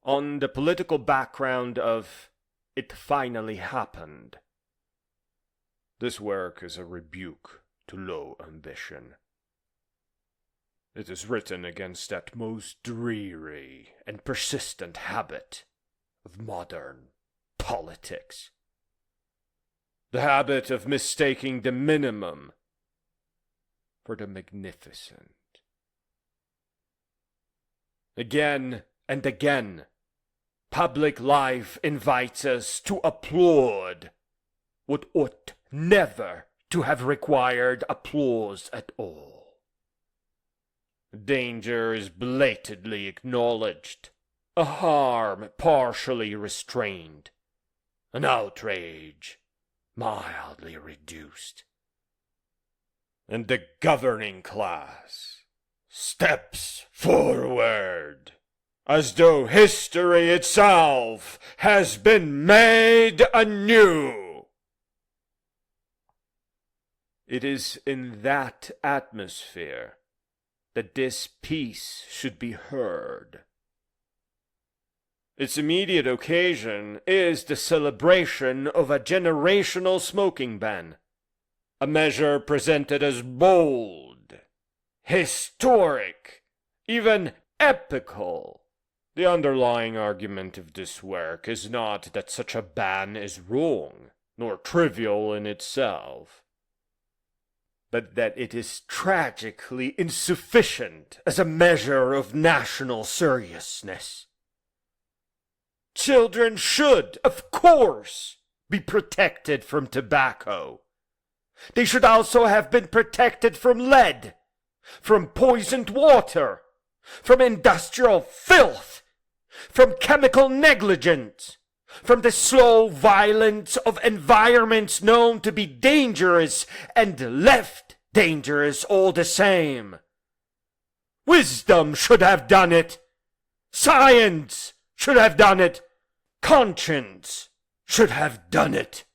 on the political background of "it finally happened." This work is a rebuke to low ambition. It is written against that most dreary and persistent habit of modern politics. The habit of mistaking the minimum for the magnificent. Again and again, public life invites us to applaud what ought never to have required applause at all. Danger is belatedly acknowledged, a harm partially restrained, an outrage mildly reduced. And the governing class steps forward as though history itself has been made anew. It is in that atmosphere that this piece should be heard. Its immediate occasion is the celebration of a generational smoking ban, a measure presented as bold, historic, even epochal. The underlying argument of this work is not that such a ban is wrong, nor trivial in itself, but that it is tragically insufficient as a measure of national seriousness. Children should, of course, be protected from tobacco. They should also have been protected from lead, from poisoned water, from industrial filth, from chemical negligence, from the slow violence of environments known to be dangerous and left dangerous all the same. Wisdom should have done it. Science should have done it. Conscience should have done it.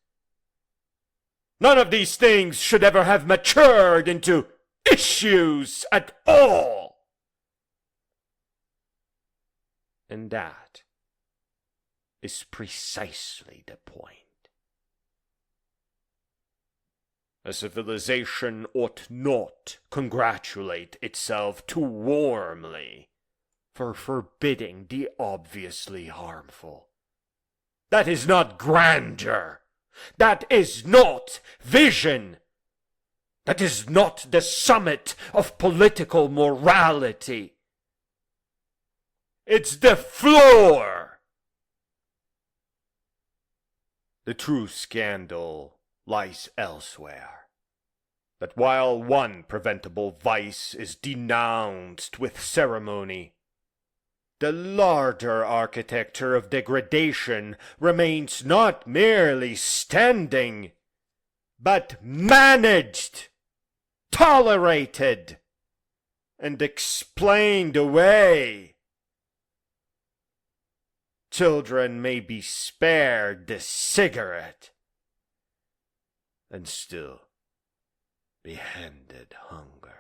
None of these things should ever have matured into issues at all. And that is precisely the point. A civilization ought not congratulate itself too warmly for forbidding the obviously harmful. That is not grandeur. That is not vision. That is not the summit of political morality. It's the floor. The true scandal lies elsewhere. That while one preventable vice is denounced with ceremony, the larger architecture of degradation remains not merely standing, but managed, tolerated, and explained away. Children may be spared the cigarette and still be handed hunger.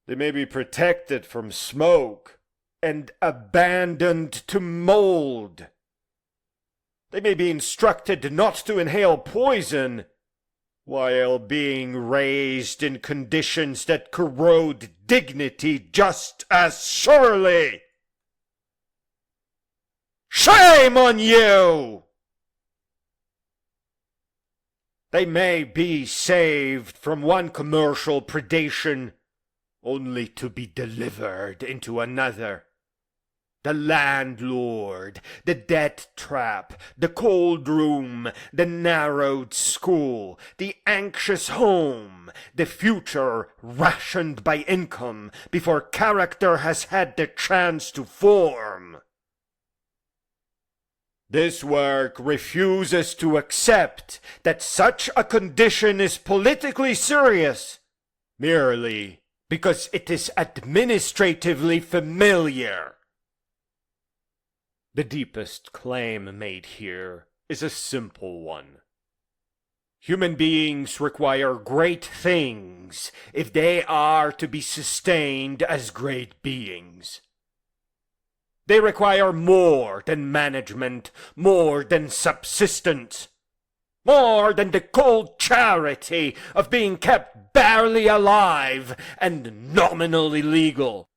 They may be protected from smoke and abandoned to mold. They may be instructed not to inhale poison while being raised in conditions that corrode dignity just as surely. Shame on you! They may be saved from one commercial predation only to be delivered into another. The landlord, the debt trap, the cold room, the narrowed school, the anxious home, the future rationed by income before character has had the chance to form. This work refuses to accept that such a condition is politically serious, merely because it is administratively familiar. The deepest claim made here is a simple one. Human beings require great things if they are to be sustained as great beings. They require more than management, more than subsistence, more than the cold charity of being kept barely alive and nominally legal.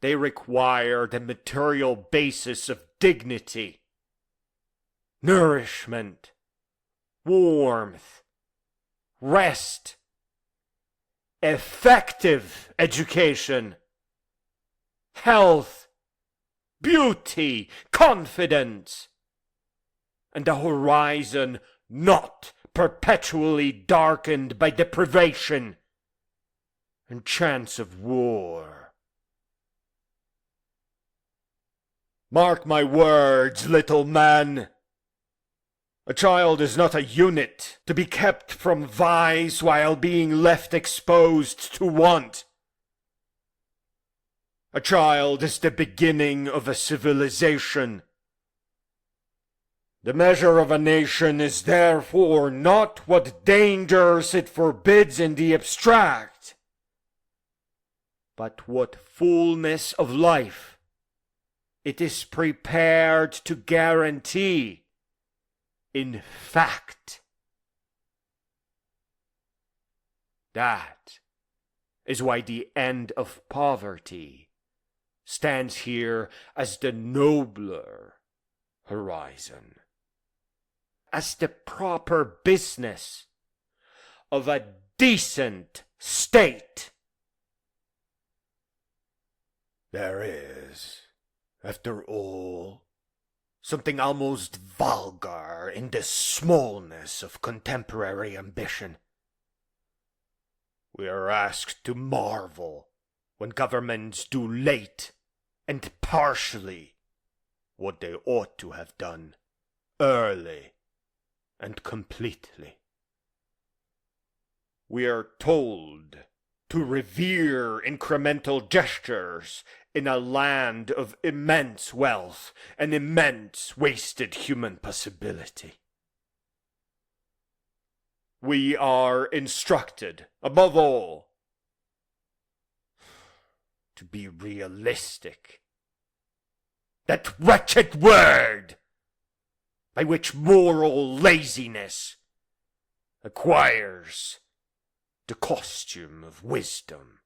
They require the material basis of dignity, nourishment, warmth, rest, effective education, health, beauty, confidence, and a horizon not perpetually darkened by deprivation and chance of war. Mark my words, little man. A child is not a unit to be kept from vice while being left exposed to want. A child is the beginning of a civilization. The measure of a nation is therefore not what dangers it forbids in the abstract, but what fullness of life it is prepared to guarantee in fact. That is why the end of poverty stands here as the nobler horizon, as the proper business of a decent state. There is, after all, something almost vulgar in the smallness of contemporary ambition. We are asked to marvel when governments do late and partially what they ought to have done early and completely. We are told to revere incremental gestures in a land of immense wealth and immense wasted human possibility. We are instructed, above all, to be realistic. That wretched word by which moral laziness acquires the costume of wisdom.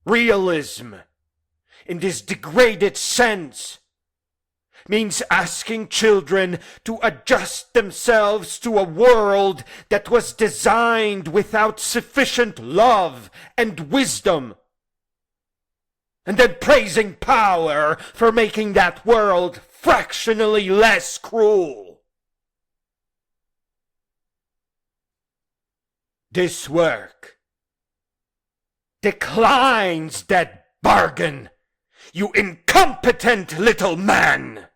Realism, in this degraded sense, means asking children to adjust themselves to a world that was designed without sufficient love and wisdom, and then praising power for making that world fractionally less cruel. This work declines that bargain, you incompetent little man!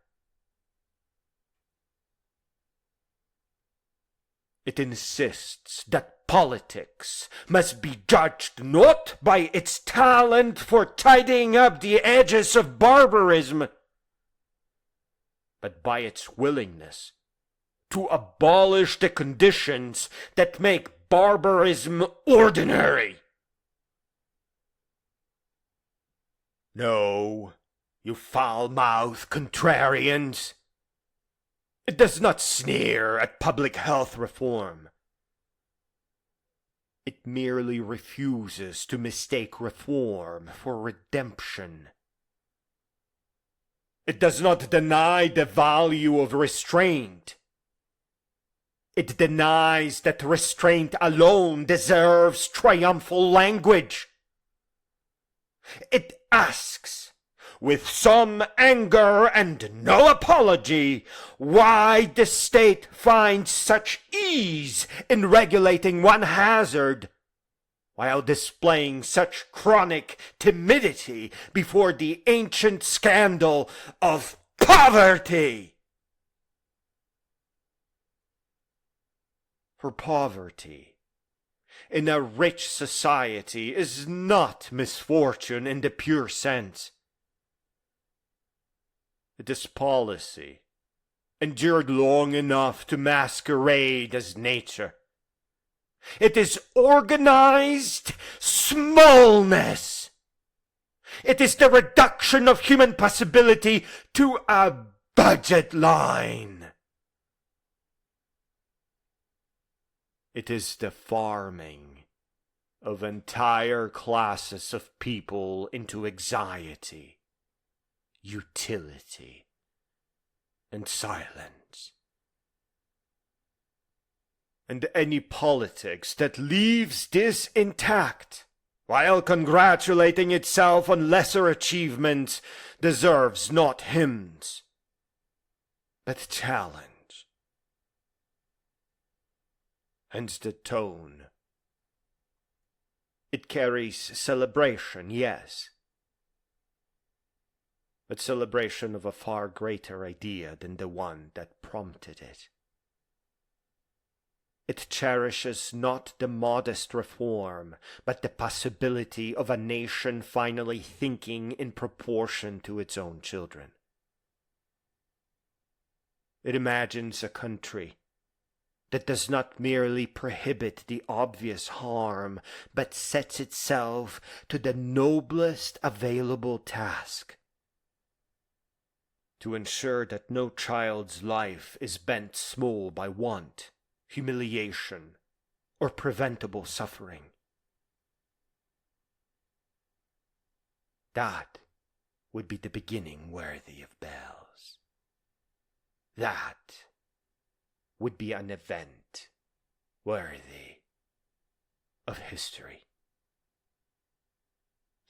It insists that politics must be judged not by its talent for tidying up the edges of barbarism, but by its willingness to abolish the conditions that make barbarism ordinary. No, you foul-mouthed contrarians. It does not sneer at public health reform. It merely refuses to mistake reform for redemption. It does not deny the value of restraint. It denies that restraint alone deserves triumphal language. It asks, with some anger and no apology, why the state finds such ease in regulating one hazard, while displaying such chronic timidity before the ancient scandal of poverty. For poverty in a rich society is not misfortune in the pure sense. It is policy, endured long enough to masquerade as nature, It is organized smallness. It is the reduction of human possibility to a budget line. It is the farming of entire classes of people into anxiety, utility, and silence. And any politics that leaves this intact, while congratulating itself on lesser achievements, deserves not hymns, but challenge. Hence the tone. It carries celebration, yes, but celebration of a far greater idea than the one that prompted it. It cherishes not the modest reform, but the possibility of a nation finally thinking in proportion to its own children. It imagines a country that does not merely prohibit the obvious harm, but sets itself to the noblest available task, to ensure that no child's life is bent small by want, humiliation, or preventable suffering. That would be the beginning worthy of bells. That would be an event worthy of history.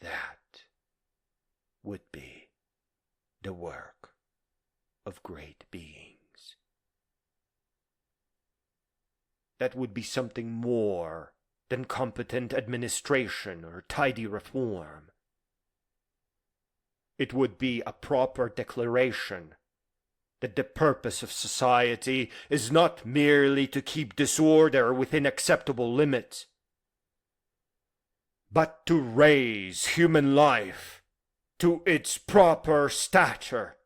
That would be the work of great beings. That would be something more than competent administration or tidy reform. It would be a proper declaration that the purpose of society is not merely to keep disorder within acceptable limits, but to raise human life to its proper stature.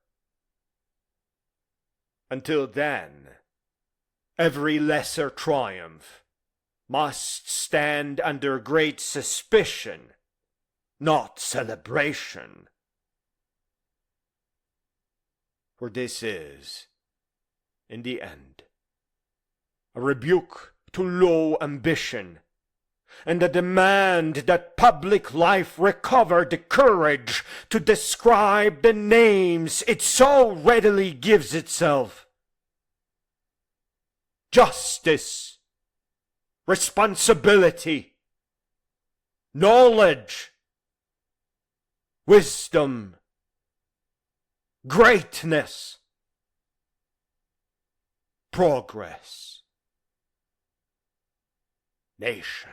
Until then, every lesser triumph must stand under great suspicion, not celebration. For this is, in the end, a rebuke to low ambition, and a demand that public life recover the courage to describe the names it so readily gives itself. Justice, responsibility, knowledge, wisdom, greatness, progress, nation.